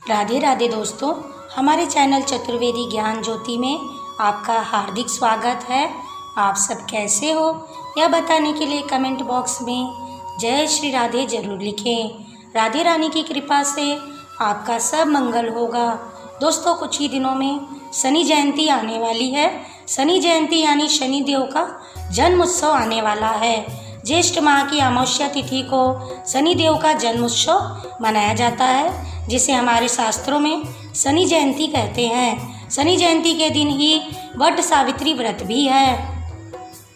राधे राधे दोस्तों, हमारे चैनल चतुर्वेदी ज्ञान ज्योति में आपका हार्दिक स्वागत है। आप सब कैसे हो यह बताने के लिए कमेंट बॉक्स में जय श्री राधे जरूर लिखें। राधे रानी की कृपा से आपका सब मंगल होगा। दोस्तों, कुछ ही दिनों में शनि जयंती आने वाली है। शनि जयंती यानी शनि देव का जन्म उत्सव आने वाला है। ज्येष्ठ माह की अमावस्या तिथि को शनि देव का जन्म उत्सव मनाया जाता है, जिसे हमारे शास्त्रों में शनि जयंती कहते हैं। शनि जयंती के दिन ही वट सावित्री व्रत भी है।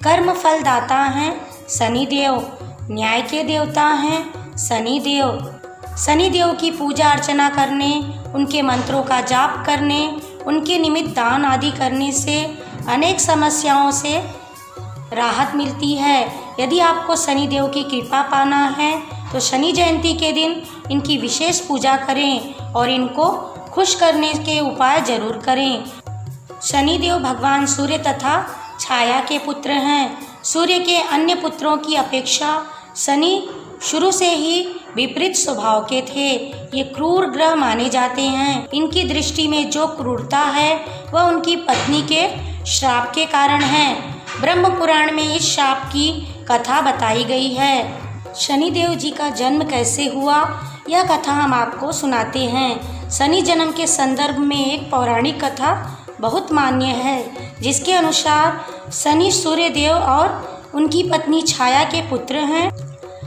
कर्म फल दाता हैं शनि देव, न्याय के देवता हैं शनि देव। शनि देव की पूजा अर्चना करने, उनके मंत्रों का जाप करने, उनके निमित्त दान आदि करने से अनेक समस्याओं से राहत मिलती है। यदि आपको शनि देव की कृपा पाना है तो शनि जयंती के दिन इनकी विशेष पूजा करें और इनको खुश करने के उपाय जरूर करें। शनि देव भगवान सूर्य तथा छाया के पुत्र हैं। सूर्य के अन्य पुत्रों की अपेक्षा शनि शुरू से ही विपरीत स्वभाव के थे। ये क्रूर ग्रह माने जाते हैं। इनकी दृष्टि में जो क्रूरता है वह उनकी पत्नी के श्राप के कारण है। ब्रह्म पुराण में इस शाप की कथा बताई गई है। शनि देव जी का जन्म कैसे हुआ, यह कथा हम आपको सुनाते हैं। शनि जन्म के संदर्भ में एक पौराणिक कथा बहुत मान्य है, जिसके अनुसार शनि सूर्य देव और उनकी पत्नी छाया के पुत्र हैं।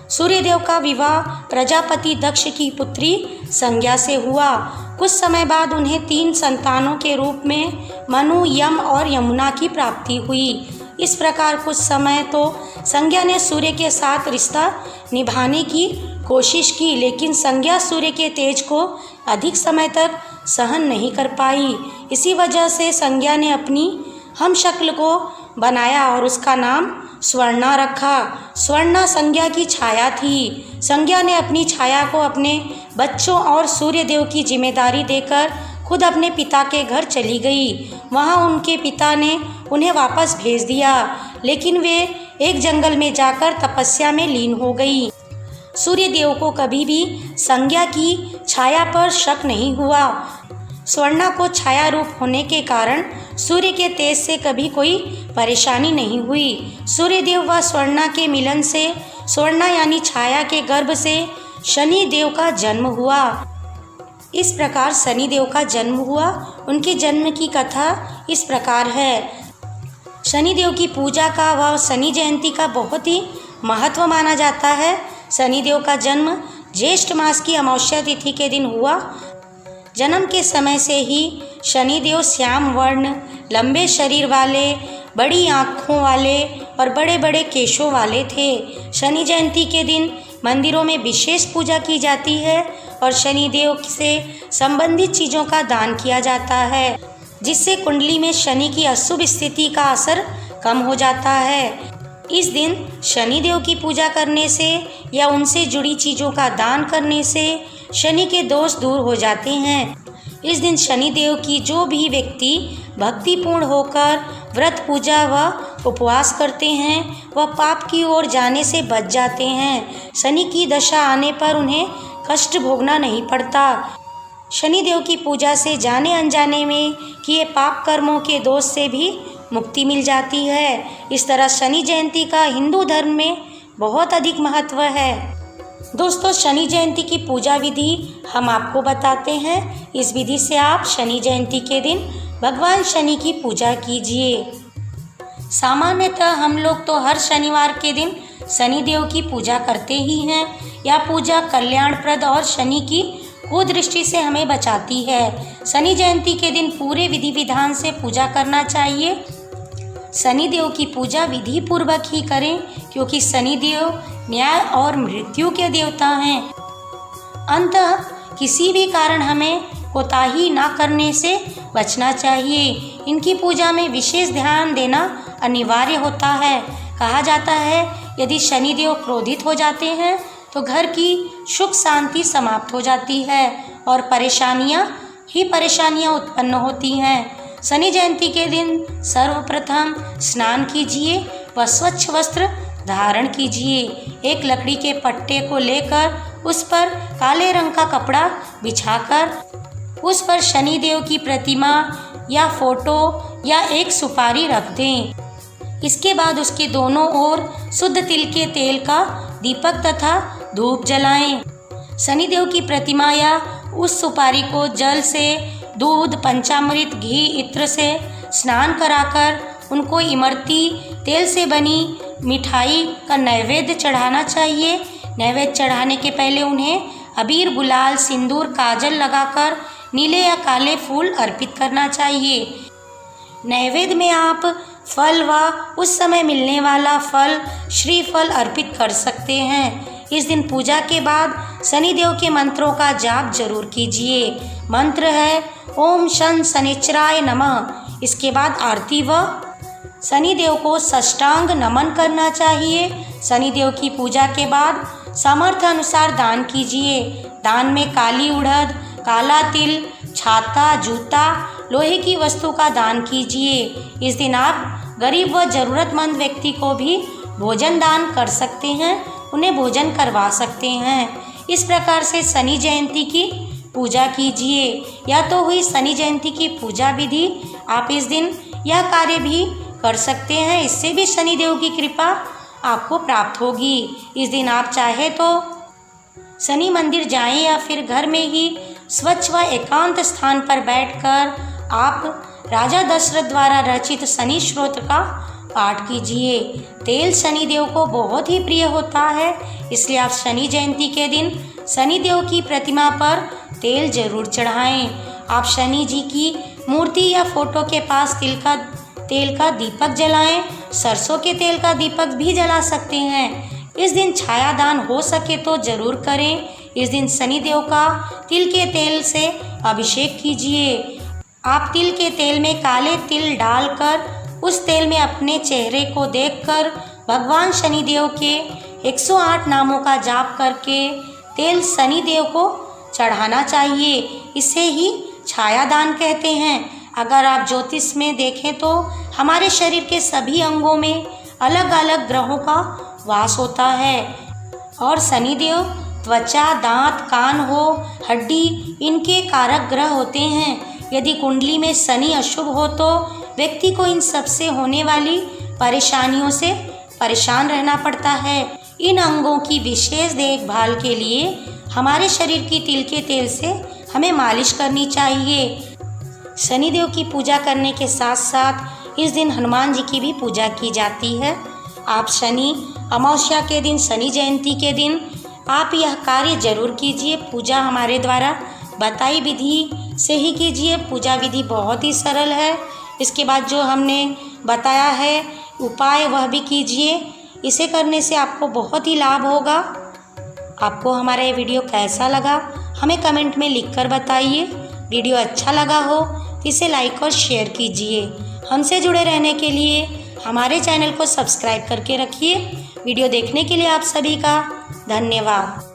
सूर्य देव का विवाह प्रजापति दक्ष की पुत्री संज्ञा से हुआ। कुछ समय बाद उन्हें 3 संतानों के रूप में मनु, यम और यमुना की प्राप्ति हुई। इस प्रकार कुछ समय तो संज्ञा ने सूर्य के साथ रिश्ता निभाने की कोशिश की, लेकिन संज्ञा सूर्य के तेज को अधिक समय तक सहन नहीं कर पाई। इसी वजह से संज्ञा ने अपनी हमशक्ल को बनाया और उसका नाम स्वर्णा रखा। स्वर्णा संज्ञा की छाया थी। संज्ञा ने अपनी छाया को अपने बच्चों और सूर्य देव की जिम्मेदारी देकर खुद अपने पिता के घर चली गई। वहाँ उनके पिता ने उन्हें वापस भेज दिया, लेकिन वे एक जंगल में जाकर तपस्या में लीन हो गई। सूर्य देव को कभी भी संज्ञा की छाया पर शक नहीं हुआ। स्वर्णा को छाया रूप होने के कारण सूर्य के तेज से कभी कोई परेशानी नहीं हुई। सूर्य देव व स्वर्णा के मिलन से स्वर्णा यानी छाया के गर्भ से शनि देव का जन्म हुआ। इस प्रकार शनि देव का जन्म हुआ। उनके जन्म की कथा इस प्रकार है। शनि देव की पूजा का व शनि जयंती का बहुत ही महत्व माना जाता है। शनि देव का जन्म ज्येष्ठ मास की अमावस्या तिथि के दिन हुआ। जन्म के समय से ही शनि देव श्याम वर्ण, लंबे शरीर वाले, बड़ी आँखों वाले और बड़े बड़े केशों वाले थे। शनि जयंती के दिन मंदिरों में विशेष पूजा की जाती है और शनि देव से संबंधित चीज़ों का दान किया जाता है, जिससे कुंडली में शनि की अशुभ स्थिति का असर कम हो जाता है। इस दिन शनि देव की पूजा करने से या उनसे जुड़ी चीज़ों का दान करने से शनि के दोष दूर हो जाते हैं। इस दिन शनि देव की जो भी व्यक्ति भक्तिपूर्ण होकर व्रत, पूजा व उपवास करते हैं, वह पाप की ओर जाने से बच जाते हैं। शनि की दशा आने पर उन्हें कष्ट भोगना नहीं पड़ता। शनि देव की पूजा से जाने अनजाने में किए पाप कर्मों के दोष से भी मुक्ति मिल जाती है। इस तरह शनि जयंती का हिंदू धर्म में बहुत अधिक महत्व है। दोस्तों, शनि जयंती की पूजा विधि हम आपको बताते हैं। इस विधि से आप शनि जयंती के दिन भगवान शनि की पूजा कीजिए। सामान्यतः हम लोग तो हर शनिवार के दिन शनि देव की पूजा करते ही हैं। यह पूजा कल्याणप्रद और शनि की कुदृष्टि से हमें बचाती है। शनि जयंती के दिन पूरे विधि विधान से पूजा करना चाहिए। शनि देव की पूजा विधि पूर्वक ही करें, क्योंकि शनि देव न्याय और मृत्यु के देवता हैं। अंततः किसी भी कारण हमें कोताही ना करने से बचना चाहिए। इनकी पूजा में विशेष ध्यान देना अनिवार्य होता है। कहा जाता है, यदि शनि देव क्रोधित हो जाते हैं तो घर की सुख शांति समाप्त हो जाती है और परेशानियां उत्पन्न होती हैं। शनि जयंती के दिन सर्वप्रथम स्नान कीजिए व स्वच्छ वस्त्र धारण कीजिए। एक लकड़ी के पट्टे को लेकर उस पर काले रंग का कपड़ा बिछाकर उस पर शनि देव की प्रतिमा या फोटो या एक सुपारी रख दें। इसके बाद उसके दोनों ओर शुद्ध तिल के तेल का दीपक तथा धूप जलाएं। शनिदेव की प्रतिमा या उस सुपारी को जल से, दूध, पंचामृत, घी, इत्र से स्नान कराकर उनको इमरती तेल से बनी मिठाई का नैवेद्य चढ़ाना चाहिए। नैवेद्य चढ़ाने के पहले उन्हें अबीर, गुलाल, सिंदूर, काजल लगाकर नीले या काले फूल अर्पित करना चाहिए। नैवेद्य में आप फल व उस समय मिलने वाला फल, श्रीफल अर्पित कर सकते हैं। इस दिन पूजा के बाद शनिदेव के मंत्रों का जाप जरूर कीजिए। मंत्र है ओम शन शनिचराय नमः। इसके बाद आरती व शनिदेव को साष्टांग नमन करना चाहिए। शनिदेव की पूजा के बाद सामर्थ्य अनुसार दान कीजिए। दान में काली उड़द, काला तिल, छाता, जूता, लोहे की वस्तु का दान कीजिए। इस दिन आप गरीब व ज़रूरतमंद व्यक्ति को भी भोजन दान कर सकते हैं, उन्हें भोजन करवा सकते हैं। इस प्रकार से शनि जयंती की पूजा कीजिए। या तो हुई शनि जयंती की पूजा विधि, आप इस दिन यह कार्य भी कर सकते हैं, इससे भी शनिदेव की कृपा आपको प्राप्त होगी। इस दिन आप चाहे तो शनि मंदिर जाएं या फिर घर में ही स्वच्छ व एकांत स्थान पर बैठकर आप राजा दशरथ द्वारा रचित शनि स्तोत्र का पाठ कीजिए। तेल शनिदेव को बहुत ही प्रिय होता है, इसलिए आप शनि जयंती के दिन शनिदेव की प्रतिमा पर तेल जरूर चढ़ाएं। आप शनि जी की मूर्ति या फोटो के पास तेल का दीपक जलाएं। सरसों के तेल का दीपक भी जला सकते हैं। इस दिन छायादान हो सके तो जरूर करें। इस दिन शनिदेव का तिल के तेल से अभिषेक कीजिए। आप तिल के तेल में काले तिल डालकर उस तेल में अपने चेहरे को देखकर भगवान शनिदेव के 108 नामों का जाप करके तेल शनिदेव को चढ़ाना चाहिए। इसे ही छायादान कहते हैं। अगर आप ज्योतिष में देखें तो हमारे शरीर के सभी अंगों में अलग अलग ग्रहों का वास होता है और शनिदेव त्वचा, दांत, कान हो, हड्डी, इनके कारक ग्रह होते हैं। यदि कुंडली में शनि अशुभ हो तो व्यक्ति को इन सब से होने वाली परेशानियों से परेशान रहना पड़ता है। इन अंगों की विशेष देखभाल के लिए हमारे शरीर की तिल के तेल से हमें मालिश करनी चाहिए। शनिदेव की पूजा करने के साथ साथ इस दिन हनुमान जी की भी पूजा की जाती है। आप शनि अमावस्या के दिन, शनि जयंती के दिन आप यह कार्य जरूर कीजिए। पूजा हमारे द्वारा बताई विधि से ही कीजिए। पूजा विधि बहुत ही सरल है। इसके बाद जो हमने बताया है उपाय वह भी कीजिए। इसे करने से आपको बहुत ही लाभ होगा। आपको हमारा ये वीडियो कैसा लगा हमें कमेंट में लिखकर बताइए। वीडियो अच्छा लगा हो तो इसे लाइक और शेयर कीजिए। हमसे जुड़े रहने के लिए हमारे चैनल को सब्सक्राइब करके रखिए। वीडियो देखने के लिए आप सभी का धन्यवाद।